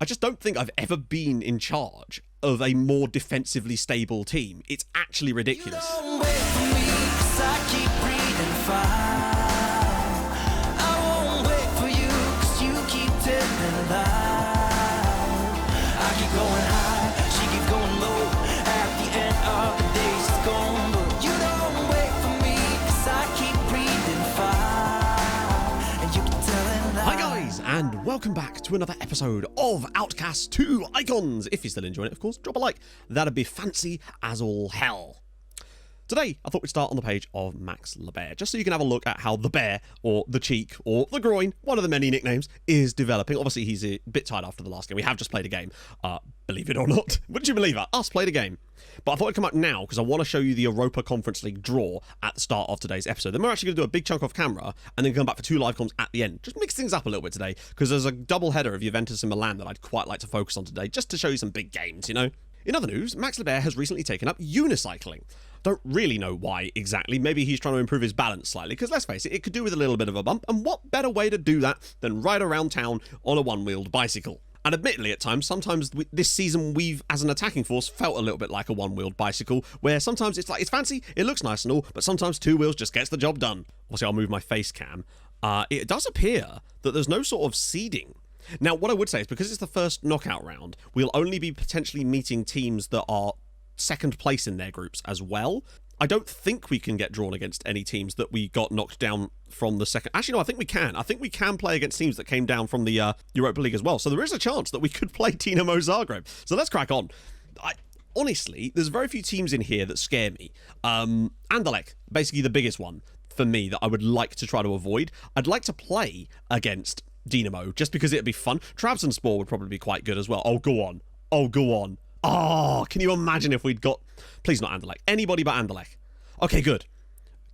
I just don't think I've ever been in charge of a more defensively stable team. It's actually ridiculous. Don't wait for me, 'cause I keep breathing fire. I won't wait for you, 'cause you keep telling lies. I keep going high, she keeps going low. At the end of the day, she's gone. But you don't wait for me, 'cause I keep breathing fire. And you keep telling lies. Hi guys, and welcome back to another episode of Outcasts 2 Icons. If you're still enjoying it, of course, drop a like. That'd be fancy as all hell. Today, I thought we'd start on the page of Max LeBear, just so you can have a look at how the bear, or the cheek, or the groin, one of the many nicknames, is developing. Obviously, he's a bit tired after the last game. We have just played a game, believe it or not. Wouldn't you believe that? Us played a game. But I thought I'd come out now, because I want to show you the Europa Conference League draw at the start of today's episode. Then we're actually going to do a big chunk off camera, and then come back for 2 live comms at the end. Just mix things up a little bit today, because there's a double header of Juventus and Milan that I'd quite like to focus on today, just to show you some big games, you know? In other news, Max LeBear has recently taken up unicycling. Don't really know why exactly. Maybe he's trying to improve his balance slightly, because let's face it, it could do with a little bit of a bump, and what better way to do that than ride around town on a one-wheeled bicycle? And admittedly, at times, this season we've, as an attacking force, felt a little bit like a one-wheeled bicycle, where sometimes it's like, it's fancy, it looks nice and all, but sometimes 2 wheels just gets the job done. Obviously, I'll move my face cam. It does appear that there's no sort of seeding. Now, what I would say is, because it's the first knockout round, we'll only be potentially meeting teams that are second place in their groups as well. I don't think we can get drawn against any teams that we got knocked down from the second. Actually, no, I think we can. I think we can play against teams that came down from the Europa League as well. So there is a chance that we could play Dinamo Zagreb. So let's crack on. Honestly, there's very few teams in here that scare me. Anderlecht, basically the biggest one for me that I would like to try to avoid. I'd like to play against Dinamo just because it'd be fun. Trabzonspor would probably be quite good as well. Oh, go on. Oh, go on. Oh, can you imagine if we'd got... Please not Anderlecht. Anybody but Anderlecht. Okay, good.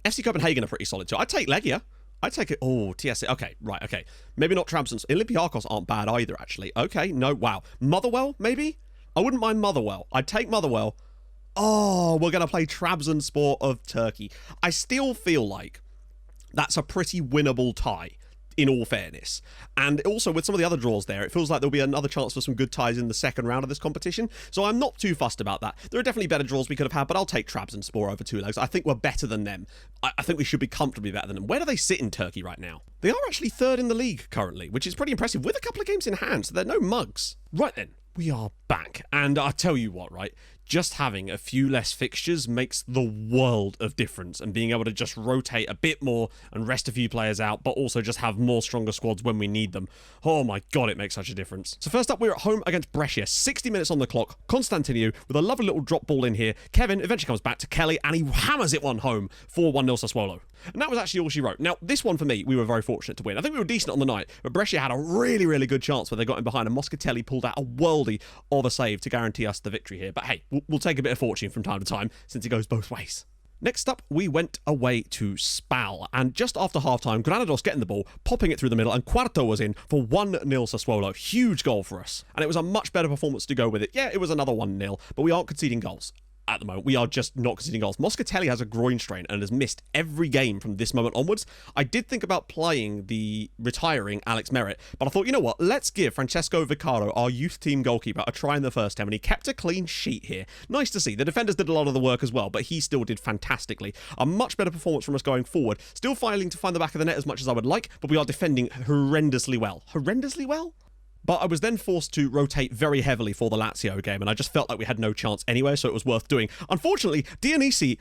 FC Copenhagen are pretty solid too. I'd take Legia. I'd take it... Oh, TSC. Okay, right, okay. Maybe not Trabzon. Olympiacos aren't bad either, actually. Okay, no, wow. Motherwell, maybe? I wouldn't mind Motherwell. I'd take Motherwell. Oh, we're going to play Trabzonspor of Turkey. I still feel like that's a pretty winnable tie, in all fairness. And also, with some of the other draws there, it feels like there'll be another chance for some good ties in the second round of this competition. So I'm not too fussed about that. There are definitely better draws we could have had, but I'll take Trabzonspor over 2 legs. I think we're better than them. I think we should be comfortably better than them. Where do they sit in Turkey right now? They are actually 3rd in the league currently, which is pretty impressive, with a couple of games in hand, so they're no mugs. Right then, we are back. And I tell you what, right? Just having a few less fixtures makes the world of difference, and being able to just rotate a bit more and rest a few players out, but also just have more stronger squads when we need them. Oh my god, it makes such a difference. So first up, we're at home against Brescia. 60 minutes on the clock. Constantino with a lovely little drop ball in here. Kevin eventually comes back to Kelly, and he hammers it one home for 1-0 Sassuolo. And that was actually all she wrote. Now, this one for me, we were very fortunate to win. I think we were decent on the night, but Brescia had a really, really good chance where they got in behind, and Moscatelli pulled out a worldie of a save to guarantee us the victory here. But hey, we'll take a bit of fortune from time to time, since it goes both ways. Next up, we went away to Spal, and just after half-time, Granados getting the ball, popping it through the middle, and Quarto was in for 1-0 Sassuolo. Huge goal for us. And it was a much better performance to go with it. Yeah, it was another 1-0, but we aren't conceding goals. At the moment, we are just not conceding goals. Moscatelli has a groin strain and has missed every game from this moment onwards. I did think about playing the retiring Alex Merritt, but I thought, you know what, let's give Francesco Viccaro, our youth team goalkeeper, a try in the first 10, and he kept a clean sheet here. Nice to see. The defenders did a lot of the work as well, but he still did fantastically. A much better performance from us going forward. Still failing to find the back of the net as much as I would like, but we are defending horrendously well. Horrendously well? But I was then forced to rotate very heavily for the Lazio game, and I just felt like we had no chance anyway, so it was worth doing. Unfortunately, Dionisi,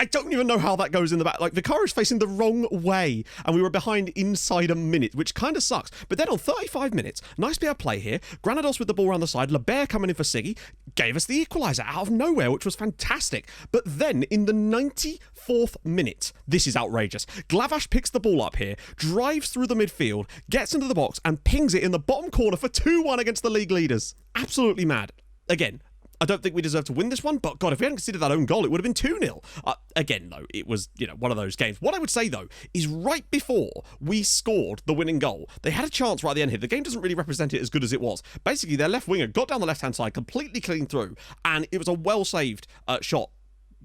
I don't even know how that goes in the back. Like, Vicaro's facing the wrong way, and we were behind inside a minute, which kind of sucks. But then on 35 minutes, nice bit of play here. Granados with the ball around the side, LeBear coming in for Siggy, gave us the equaliser out of nowhere, which was fantastic. But then, in the 94th minute, this is outrageous. Glavash picks the ball up here, drives through the midfield, gets into the box, and pings it in the bottom corner for 2-1 against the league leaders. Absolutely mad. Again, I don't think we deserve to win this one, but God, if we hadn't considered that own goal, it would have been 2-0. Again, though, it was, one of those games. What I would say, though, is right before we scored the winning goal, they had a chance right at the end here. The game doesn't really represent it as good as it was. Basically, their left winger got down the left-hand side, completely clean through, and it was a well-saved shot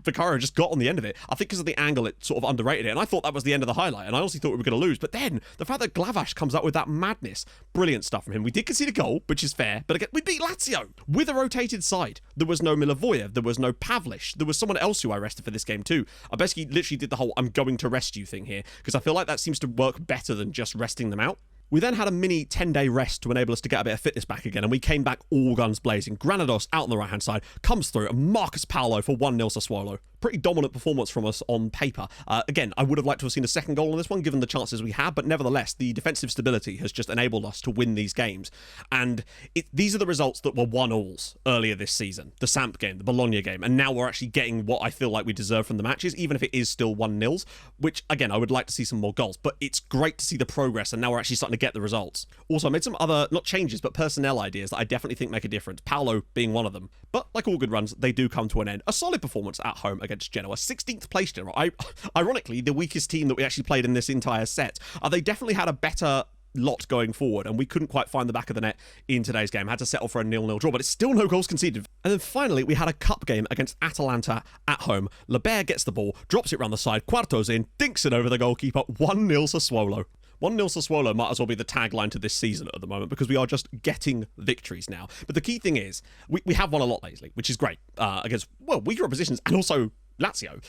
Vicario just got on the end of it. I think because of the angle, it sort of underrated it, and I thought that was the end of the highlight, and I honestly thought we were going to lose. But then, the fact that Glavash comes up with that madness, brilliant stuff from him. We did concede a goal, which is fair, but again, we beat Lazio with a rotated side. There was no Milivojev, there was no Pavlish, there was someone else who I rested for this game too. I basically literally did the whole I'm going to rest you thing here, because I feel like that seems to work better than just resting them out. We then had a mini 10-day rest to enable us to get a bit of fitness back again, and we came back all guns blazing. Granados out on the right-hand side comes through, and Marcus Paolo for 1-0 Sassuolo. Pretty dominant performance from us on paper. Again, I would have liked to have seen a second goal on this one, given the chances we had, but nevertheless, the defensive stability has just enabled us to win these games. And these are the results that were 1-alls earlier this season. The Samp game, the Bologna game, and now we're actually getting what I feel like we deserve from the matches, even if it is still 1-0s, which, again, I would like to see some more goals. But it's great to see the progress, and now we're actually starting to get the results. Also, I made some other, not changes, but personnel ideas that I definitely think make a difference, Paolo being one of them. But like all good runs, they do come to an end. A solid performance at home against Genoa. 16th place Genoa. Ironically, the weakest team that we actually played in this entire set. They definitely had a better lot going forward, and we couldn't quite find the back of the net in today's game. Had to settle for a 0-0 draw, but it's still no goals conceded. And then finally, we had a cup game against Atalanta at home. Lebert gets the ball, drops it round the side, Quartos in, dinks it over the goalkeeper, 1-0 Sassuolo. 1-0 Sassuolo might as well be the tagline to this season at the moment, because we are just getting victories now. But the key thing is, we have won a lot lately, which is great, against, well, weaker oppositions and also Lazio.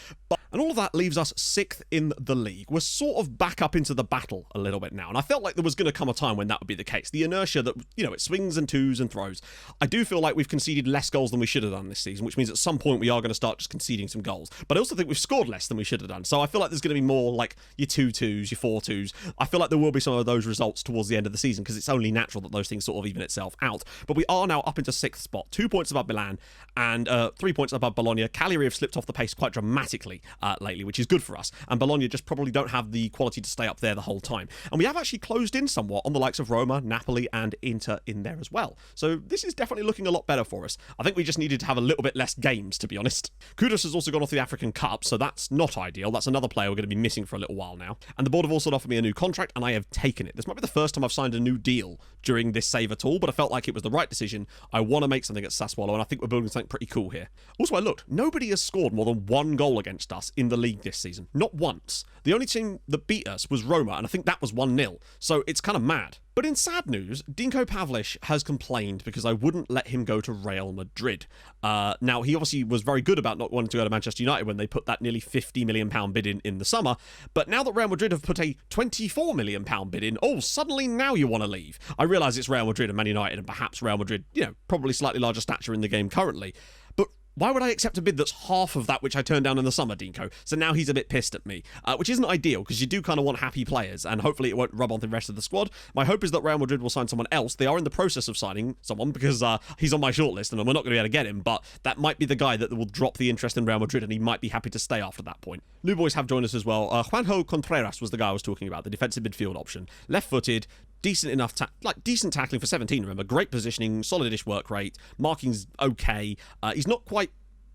And all of that leaves us 6th in the league. We're sort of back up into the battle a little bit now, and I felt like there was going to come a time when that would be the case. The inertia that, it swings and twos and throws. I do feel like we've conceded less goals than we should have done this season, which means at some point we are going to start just conceding some goals. But I also think we've scored less than we should have done. So I feel like there's going to be more like your 2-2s, your 4-2s. I feel like there will be some of those results towards the end of the season, because it's only natural that those things sort of even itself out. But we are now up into 6th spot, 2 points above Milan and 3 points above Bologna. Cagliari have slipped off the pace quite dramatically lately, which is good for us, and Bologna just probably don't have the quality to stay up there the whole time. And we have actually closed in somewhat on the likes of Roma, Napoli and Inter in there as well. So this is definitely looking a lot better for us. I think we just needed to have a little bit less games, to be honest. Kudus has also gone off the African Cup, so that's not ideal. That's another player we're going to be missing for a little while now. And the board have also offered me a new contract, and I have taken it. This might be the first time I've signed a new deal during this save at all, but I felt like it was the right decision. I want to make something at Sassuolo, and I think we're building something pretty cool here. Also, I looked. Nobody has scored more than 1 goal against us in the league this season. Not once. The only team that beat us was Roma, and I think that was 1-0. So it's kind of mad. But in sad news, Dinko Pavlish has complained because I wouldn't let him go to Real Madrid. Now, he obviously was very good about not wanting to go to Manchester United when they put that nearly £50 million bid in the summer. But now that Real Madrid have put a £24 million bid in, suddenly now you want to leave. I realise it's Real Madrid and Man United, and perhaps Real Madrid, probably slightly larger stature in the game currently. But why would I accept a bid that's half of that which I turned down in the summer, Dinko? So now he's a bit pissed at me, which isn't ideal, because you do kind of want happy players, and hopefully it won't rub on the rest of the squad. My hope is that Real Madrid will sign someone else. They are in the process of signing someone, because he's on my shortlist, and we're not going to be able to get him, but that might be the guy that will drop the interest in Real Madrid, and he might be happy to stay after that point. New boys have joined us as well. Juanjo Contreras was the guy I was talking about, the defensive midfield option. Left-footed, decent enough, decent tackling for 17, remember. Great positioning, solid-ish work rate, marking's okay.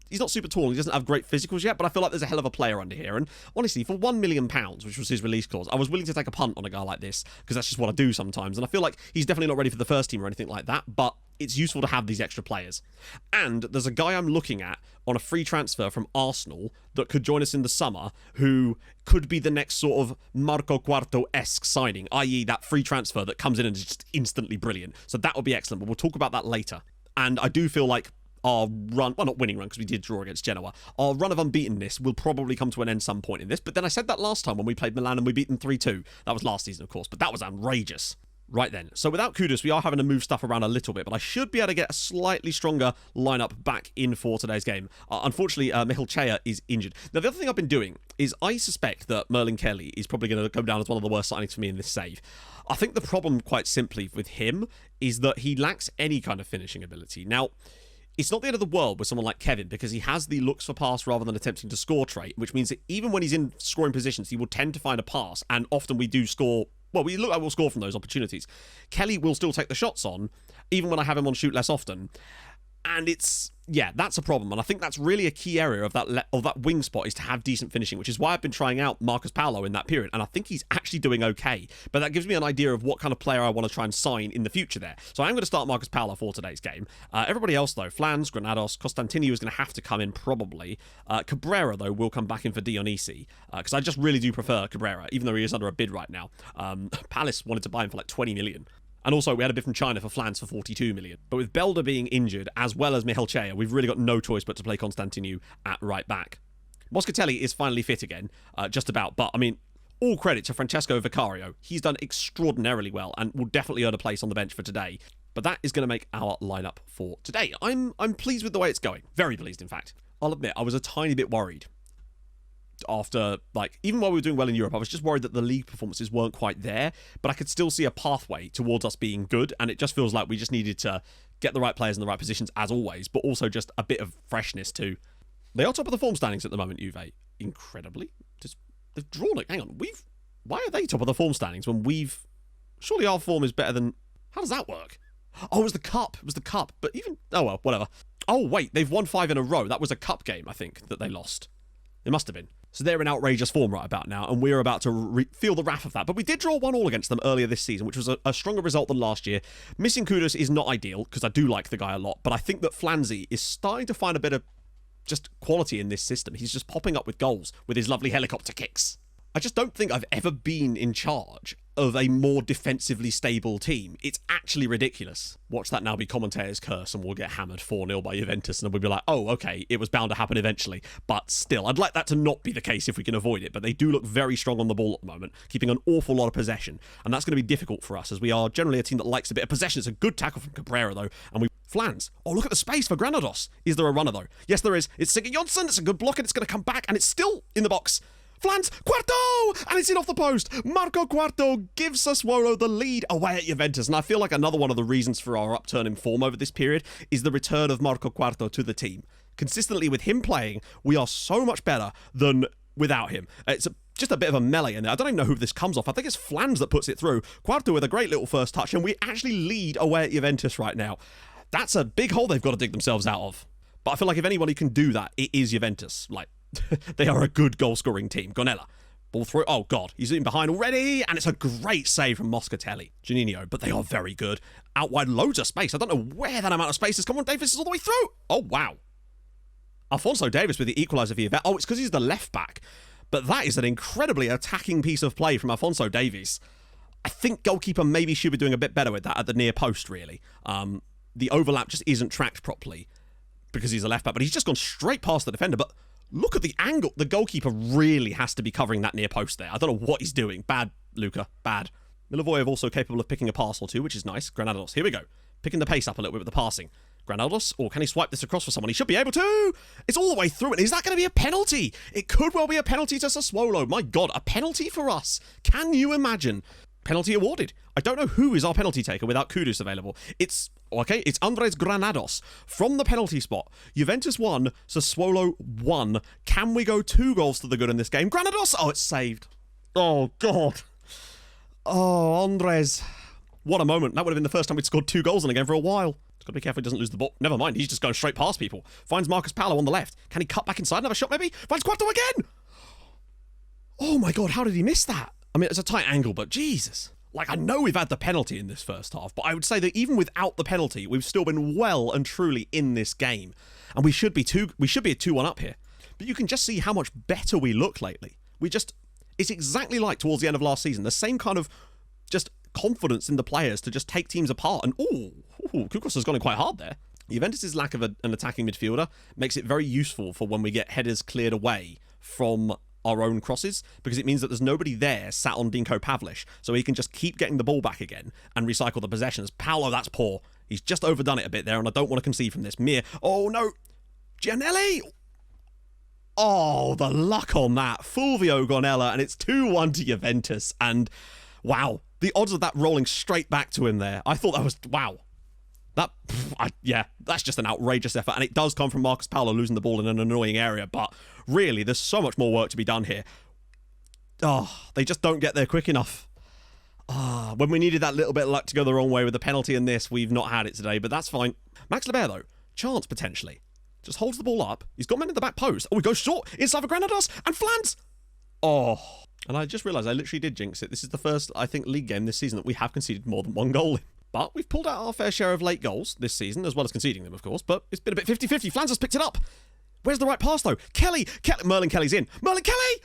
He's not super tall, he doesn't have great physicals yet, but I feel like there's a hell of a player under here. And honestly, for £1 million, which was his release clause, I was willing to take a punt on a guy like this, because that's just what I do sometimes. And I feel like he's definitely not ready for the first team or anything like that, but it's useful to have these extra players. And there's a guy I'm looking at on a free transfer from Arsenal that could join us in the summer, who could be the next sort of Marco Quarto-esque signing, i.e. that free transfer that comes in and is just instantly brilliant. So that would be excellent, but we'll talk about that later. And I do feel like our run, well, not winning run, because we did draw against Genoa, our run of unbeatenness will probably come to an end some point in this. But then I said that last time when we played Milan and we beat them 3-2. That was last season, of course, but that was outrageous. Right then, so without Kudus, we are having to move stuff around a little bit, but I should be able to get a slightly stronger lineup back in for today's game. Unfortunately, Michal Chea is injured. Now, the other thing I've been doing is I suspect that Merlin Kelly is probably going to go down as one of the worst signings for me in this save. I think the problem, quite simply, with him is that he lacks any kind of finishing ability. Now, it's not the end of the world with someone like Kevin, because he has the looks for pass rather than attempting to score trait, which means that even when he's in scoring positions, he will tend to find a pass, and often we do score. Well, we look like we'll score from those opportunities. Kelly will still take the shots on, even when I have him on shoot less often. And that's a problem. And I think that's really a key area of that wing spot, is to have decent finishing, which is why I've been trying out Marcus Paolo in that period. And I think he's actually doing okay. But that gives me an idea of what kind of player I want to try and sign in the future there. So I'm going to start Marcus Paolo for today's game. Everybody else, though, Flans, Granados, Constantino is going to have to come in probably. Cabrera, though, will come back in for Dionisi, because I just really do prefer Cabrera, even though he is under a bid right now. Palace wanted to buy him for like 20 million. And also, we had a bid from China for Flans for 42 million. But with Belder being injured, as well as Michelchea, we've really got no choice but to play Constantinu at right back. Moscatelli is finally fit again, just about. But, I mean, all credit to Francesco Vicario. He's done extraordinarily well and will definitely earn a place on the bench for today. But that is going to make our lineup for today. I'm pleased with the way it's going. Very pleased, in fact. I'll admit, I was a tiny bit worried. After, even while we were doing well in Europe, I was just worried that the league performances weren't quite there, but I could still see a pathway towards us being good, and it just feels like we just needed to get the right players in the right positions, as always, but also just a bit of freshness too. They are top of the form standings at the moment, Juve. Incredibly. They've drawn it. Hang on, why are they top of the form standings when surely our form is better than... How does that work? Oh, it was the cup. But even... Oh, well, whatever. Oh, wait, they've won 5 in a row. That was a cup game, I think, that they lost. It must have been. So they're in outrageous form right about now, and we're about to feel the wrath of that. But we did draw 1-1 against them earlier this season, which was a stronger result than last year. Missing Kudus is not ideal, because I do like the guy a lot, but I think that Flanzy is starting to find a bit of just quality in this system. He's just popping up with goals with his lovely helicopter kicks. I just don't think I've ever been in charge of a more defensively stable team. It's actually ridiculous. Watch that now be commentator's curse, and we'll get hammered 4-0 by Juventus, and we'll be like, oh, okay, it was bound to happen eventually. But still, I'd like that to not be the case if we can avoid it. But they do look very strong on the ball at the moment, keeping an awful lot of possession. And that's going to be difficult for us, as we are generally a team that likes a bit of possession. It's a good tackle from Cabrera, though, and we... Flans. Oh, look at the space for Granados. Is there a runner, though? Yes, there is. It's Sigurdsson. It's a good block, and it's going to come back, and it's still in the box. Flans, Quarto! And it's in off the post. Marco Quarto gives Sassuolo the lead away at Juventus. And I feel like another one of the reasons for our upturn in form over this period is the return of Marco Quarto to the team. Consistently with him playing, we are so much better than without him. It's just a bit of a melee in there. I don't even know who this comes off. I think it's Flans that puts it through. Quarto with a great little first touch, and we actually lead away at Juventus right now. That's a big hole they've got to dig themselves out of. But I feel like if anybody can do that, it is Juventus. They are a good goal-scoring team. Gonella. Ball through. Oh, God. He's in behind already. And it's a great save from Moscatelli. Juninho. But they are very good. Out wide, loads of space. I don't know where that amount of space has come on. Davis is all the way through. Oh, wow. Alphonso Davis with the equaliser for Juventus. Oh, it's because he's the left back. But that is an incredibly attacking piece of play from Alphonso Davies. I think goalkeeper maybe should be doing a bit better with that at the near post, really. The overlap just isn't tracked properly because he's a left back. But he's just gone straight past the defender. But... look at the angle. The goalkeeper really has to be covering that near post there. I don't know what he's doing. Bad, Luca. Bad. Milivojev also capable of picking a pass or two, which is nice. Granados. Here we go. Picking the pace up a little bit with the passing. Granados. Or can he swipe this across for someone? He should be able to. It's all the way through. And is that going to be a penalty? It could well be a penalty to Sassuolo. My God, a penalty for us. Can you imagine? Penalty awarded. I don't know who is our penalty taker without Kudus available. It's Andres Granados from the penalty spot. Juventus 1, Sassuolo 1. Can we go 2 goals to the good in this game? Granados! Oh, it's saved. Oh, God. Oh, Andres. What a moment. That would have been the first time we'd scored 2 goals in a game for a while. Got to be careful he doesn't lose the ball. Never mind, he's just going straight past people. Finds Marcus Paolo on the left. Can he cut back inside and have a shot maybe? Finds Quarto again! Oh my God, how did he miss that? I mean, it's a tight angle, but Jesus. I know we've had the penalty in this first half, but I would say that even without the penalty, we've still been well and truly in this game. And we should be a 2-1 up here. But you can just see how much better we look lately. It's exactly like towards the end of last season. The same kind of just confidence in the players to just take teams apart. And, Kukos has gone in quite hard there. Juventus' lack of an attacking midfielder makes it very useful for when we get headers cleared away from our own crosses, because it means that there's nobody there sat on Dinko Pavlich, so he can just keep getting the ball back again and recycle the possessions. Paolo, that's poor. He's just overdone it a bit there, and I don't want to concede from this. Mir, oh no, Gianelli! Oh, the luck on that. Fulvio Gonella, and it's 2-1 to Juventus, and wow, the odds of that rolling straight back to him there. I thought that was, wow. That's just an outrageous effort, and it does come from Marcus Paolo losing the ball in an annoying area, but really, there's so much more work to be done here. They just don't get there quick enough. When we needed that little bit of luck to go the wrong way with the penalty in this, we've not had it today, but that's fine. Max Leber, though, chance, potentially. Just holds the ball up. He's got men in the back post. Oh, he goes short inside for Granados and Flans. Oh, and I just realised I literally did jinx it. This is the first, I think, league game this season that we have conceded more than 1 goal in. But we've pulled out our fair share of late goals this season, as well as conceding them, of course. But it's been a bit 50-50. Flans has picked it up. Where's the right pass, though? Kelly! Merlin Kelly's in. Merlin Kelly!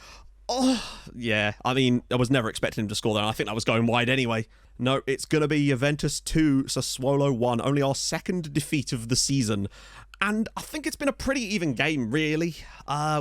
Oh, yeah. I mean, I was never expecting him to score there. I think that was going wide anyway. No, it's going to be Juventus 2, Sassuolo 1. Only our second defeat of the season. And I think it's been a pretty even game, really.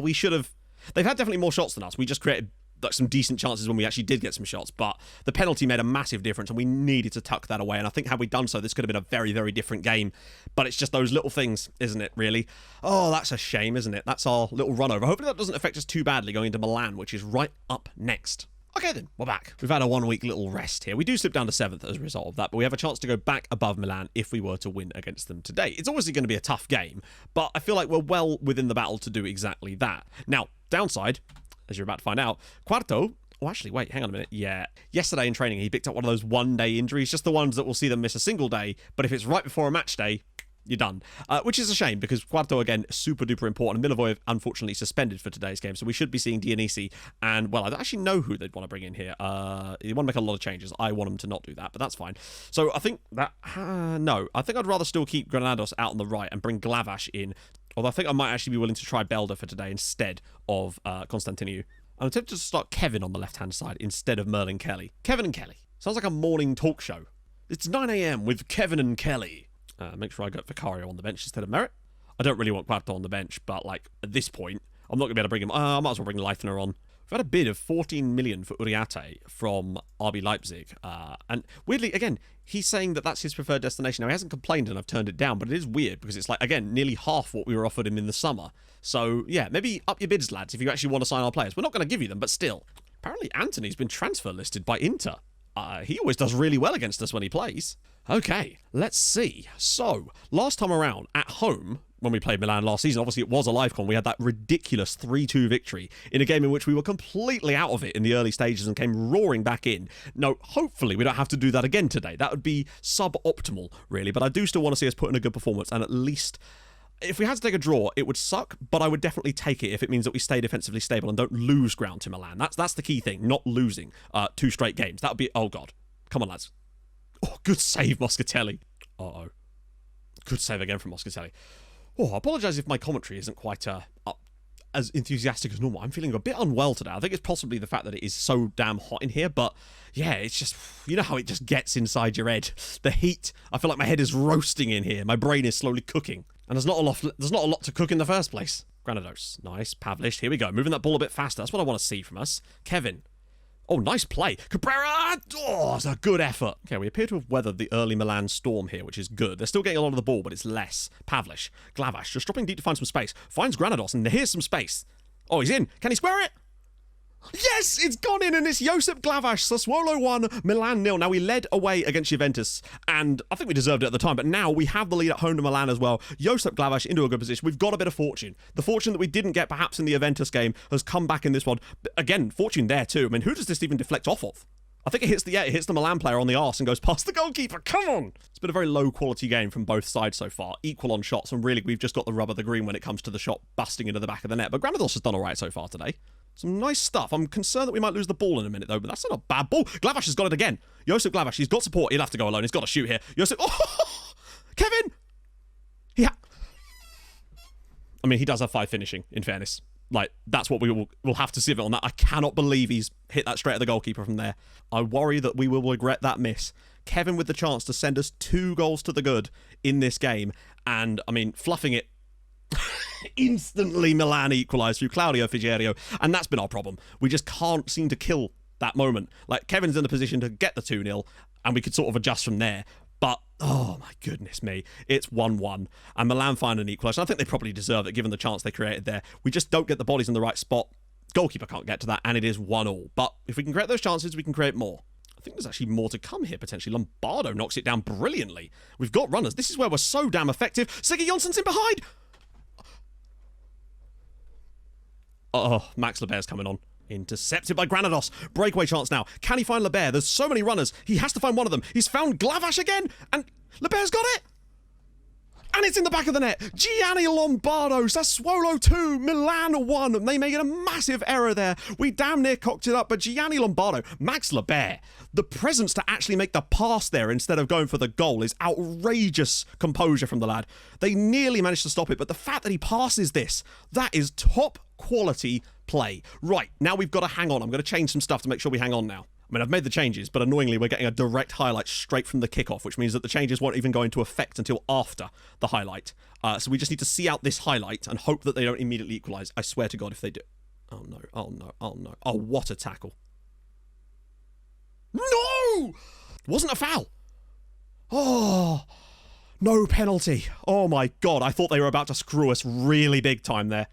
We should have... They've had definitely more shots than us. We just created like some decent chances when we actually did get some shots, but the penalty made a massive difference and we needed to tuck that away, and I think had we done so, this could have been a very, very different game. But it's just those little things, isn't it, really? Oh, that's a shame, isn't it? That's our little run over. Hopefully that doesn't affect us too badly going into Milan, which is right up next. Okay then, we're back. We've had a 1-week little rest here. We do slip down to 7th as a result of that, but we have a chance to go back above Milan if we were to win against them today. It's obviously going to be a tough game, but I feel like we're well within the battle to do exactly that. Now, downside, as you're about to find out, Quarto... Oh, actually, wait, hang on a minute. Yeah. Yesterday in training, he picked up one of those one-day injuries, just the ones that will see them miss a single day, but if it's right before a match day, you're done. Which is a shame, because Quarto, again, super-duper important. And Milivojevic, unfortunately, suspended for today's game, so we should be seeing Dionisi, and, well, I don't actually know who they'd want to bring in here. You want to make a lot of changes. I want them to not do that, but that's fine. So I think that... no, I think I'd rather still keep Granados out on the right and bring Glavash in, although I think I might actually be willing to try Belder for today instead of Constantiniu. I'm tempted to start Kevin on the left-hand side instead of Merlin Kelly. Kevin and Kelly. Sounds like a morning talk show. It's 9 a.m. with Kevin and Kelly. Make sure I got Vicario on the bench instead of Merritt. I don't really want Quarto on the bench, but, like, at this point, I'm not going to be able to bring him... I might as well bring Leithner on. We've had a bid of 14 million for Uriarte from RB Leipzig. And weirdly, again, he's saying that that's his preferred destination. Now, he hasn't complained and I've turned it down, but it is weird because it's like, again, nearly half what we were offered him in the summer. So, yeah, maybe up your bids, lads, if you actually want to sign our players. We're not going to give you them, but still. Apparently, Anthony's been transfer listed by Inter. He always does really well against us when he plays. Okay, let's see. So, last time around, at home... when we played Milan last season, obviously it was a live con. We had that ridiculous 3-2 victory in a game in which we were completely out of it in the early stages and came roaring back in. No, hopefully we don't have to do that again today. That would be suboptimal, really, but I do still want to see us put in a good performance, and at least... if we had to take a draw, it would suck, but I would definitely take it if it means that we stay defensively stable and don't lose ground to Milan. That's the key thing, not losing 2 straight games. That would be... oh, God. Come on, lads. Oh, good save, Moschitelli. Uh-oh. Good save again from Moschitelli. Oh, I apologise if my commentary isn't quite as enthusiastic as normal. I'm feeling a bit unwell today. I think it's possibly the fact that it is so damn hot in here, but yeah, it's just, you know how it just gets inside your head. The heat, I feel like my head is roasting in here. My brain is slowly cooking, and there's not a lot to cook in the first place. Granados, nice. Pavlish, here we go. Moving that ball a bit faster. That's what I want to see from us. Kevin. Oh, nice play. Cabrera! Oh, it's a good effort. Okay, we appear to have weathered the early Milan storm here, which is good. They're still getting a lot of the ball, but it's less. Pavlish. Glavash, just dropping deep to find some space. Finds Granados, and here's some space. Oh, he's in. Can he square it? Yes, it's gone in, and it's Josip Glavash. Sassuolo 1, Milan 0. Now, we led away against Juventus, and I think we deserved it at the time, but now we have the lead at home to Milan as well. Josip Glavash into a good position. We've got a bit of fortune. The fortune that we didn't get perhaps in the Juventus game has come back in this one. Again, fortune there too. I mean, who does this even deflect off of? I think it hits the Milan player on the arse and goes past the goalkeeper. Come on! It's been a very low-quality game from both sides so far. Equal on shots, and really, we've just got the rub of the green when it comes to the shot busting into the back of the net. But Granados has done all right so far today. Some nice stuff. I'm concerned that we might lose the ball in a minute, though, but that's not a bad ball. Glavash has got it again. Josip Glavash, he's got support. He'll have to go alone. He's got to shoot here. Josip... oh! Kevin! I mean, he does have 5 finishing, in fairness. Like, that's what we'll have to sieve it on that. I cannot believe he's hit that straight at the goalkeeper from there. I worry that we will regret that miss. Kevin with the chance to send us 2 goals to the good in this game. And, I mean, fluffing it. Instantly Milan equalised through Claudio Figerio. And that's been our problem. We just can't seem to kill that moment. Like, Kevin's in the position to get the 2-0, and we could sort of adjust from there. But, oh my goodness me, it's 1-1. And Milan find an equaliser. I think they probably deserve it, given the chance they created there. We just don't get the bodies in the right spot. Goalkeeper can't get to that, and it is 1-1. But if we can create those chances, we can create more. I think there's actually more to come here, potentially. Lombardo knocks it down brilliantly. We've got runners. This is where we're so damn effective. Siggy Jonsson's in behind! Oh, Max Leber's coming on. Intercepted by Granados. Breakaway chance now. Can he find Leber? There's so many runners. He has to find one of them. He's found Glavash again, and Leber's got it. And it's in the back of the net. Gianni Lombardo, Sassuolo 2, Milan 1. They made a massive error there. We damn near cocked it up, but Gianni Lombardo, Max Lebert, the presence to actually make the pass there instead of going for the goal is outrageous composure from the lad. They nearly managed to stop it, but the fact that he passes this, that is top quality play. Right, now we've got to hang on. I'm going to change some stuff to make sure we hang on now. I mean, I've made the changes, but annoyingly, we're getting a direct highlight straight from the kickoff, which means that the changes won't even go into effect until after the highlight. So we just need to see out this highlight and hope that they don't immediately equalise. I swear to God if they do. Oh, no. Oh, no. Oh, no. Oh, what a tackle. No! Wasn't a foul. Oh, no penalty. Oh, my God. I thought they were about to screw us really big time there.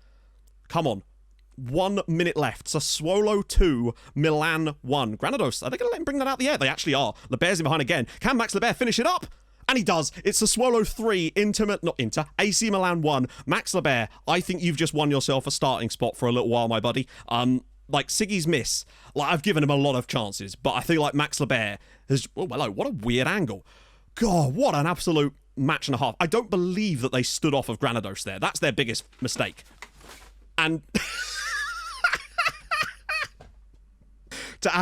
Come on. 1 minute left. Sassuolo 2, Milan 1. Granados, are they going to let him bring that out the air? They actually are. Lebert's in behind again. Can Max Lebert finish it up? And he does. It's Sassuolo 3, AC Milan 1. Max Lebert, I think you've just won yourself a starting spot for a little while, my buddy. Like Siggy's miss, like I've given him a lot of chances, but I feel like Max Lebert has, oh, hello, what a weird angle. God, what an absolute match and a half. I don't believe that they stood off of Granados there. That's their biggest mistake. And to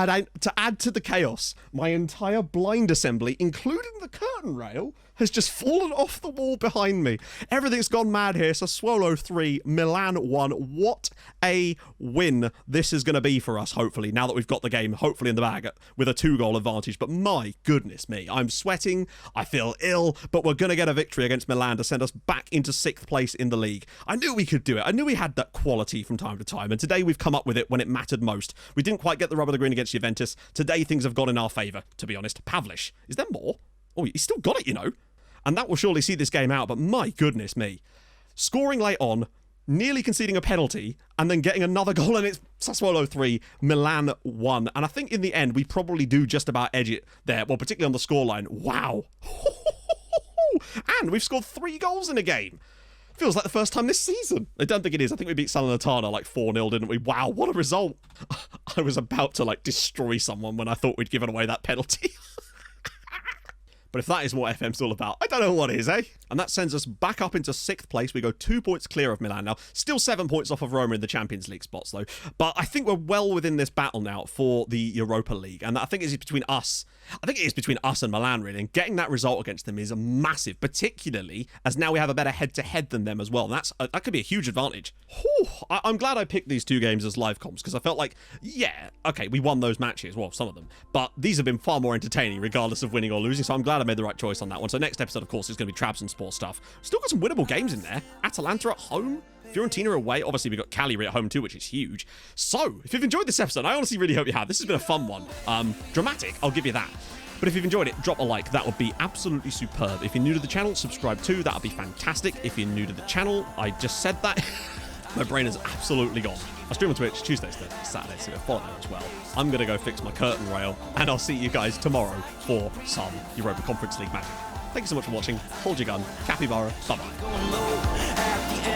add to the chaos, my entire blind assembly, including the curtain rail, has just fallen off the wall behind me. Everything's gone mad here. Sassuolo 3, Milan 1. What a win this is going to be for us, hopefully, now that we've got the game, hopefully, in the bag with a 2-goal advantage. But my goodness me, I'm sweating, I feel ill, but we're going to get a victory against Milan to send us back into 6th place in the league. I knew we could do it. I knew we had that quality from time to time, and today we've come up with it when it mattered most. We didn't quite get the rub of the green against Juventus. Today, things have gone in our favour, to be honest. Pavlish. Is there more? Oh, he's still got it, you know. And that will surely see this game out, but my goodness me. Scoring late on, nearly conceding a penalty, and then getting another goal, and it's Sassuolo 3, Milan 1. And I think in the end, we probably do just about edge it there, well, particularly on the scoreline. Wow. And we've scored 3 goals in a game. Feels like the first time this season. I don't think it is. I think we beat Salernitana like 4-0, didn't we? Wow, what a result. I was about to like destroy someone when I thought we'd given away that penalty. But if that is what FM's all about, I don't know what is, eh? And that sends us back up into 6th place. We go 2 points clear of Milan now. Still 7 points off of Roma in the Champions League spots, though. But I think we're well within this battle now for the Europa League. And I think it is between us. I think it is between us and Milan, really. And getting that result against them is massive, particularly as now we have a better head-to-head than them as well. And that could be a huge advantage. Whew, I'm glad I picked these 2 games as live comps, because I felt like, yeah, okay, we won those matches. Well, some of them. But these have been far more entertaining, regardless of winning or losing. So I'm glad I made the right choice on that one. So next episode, of course, is going to be Trabs and Sport stuff. Still got some winnable games in there. Atalanta at home, Fiorentina away. Obviously, we've got Cagliari at home too, which is huge. So, if you've enjoyed this episode, I honestly really hope you have. This has been a fun one. Dramatic, I'll give you that. But if you've enjoyed it, drop a like. That would be absolutely superb. If you're new to the channel, subscribe too. That would be fantastic. If you're new to the channel, I just said that. My brain is absolutely gone. I stream on Twitch Tuesdays, Thursdays, Saturdays, so follow that as well. I'm going to go fix my curtain rail, and I'll see you guys tomorrow for some Europa Conference League magic. Thank you so much for watching. Hold your gun. Capybara. Bye-bye.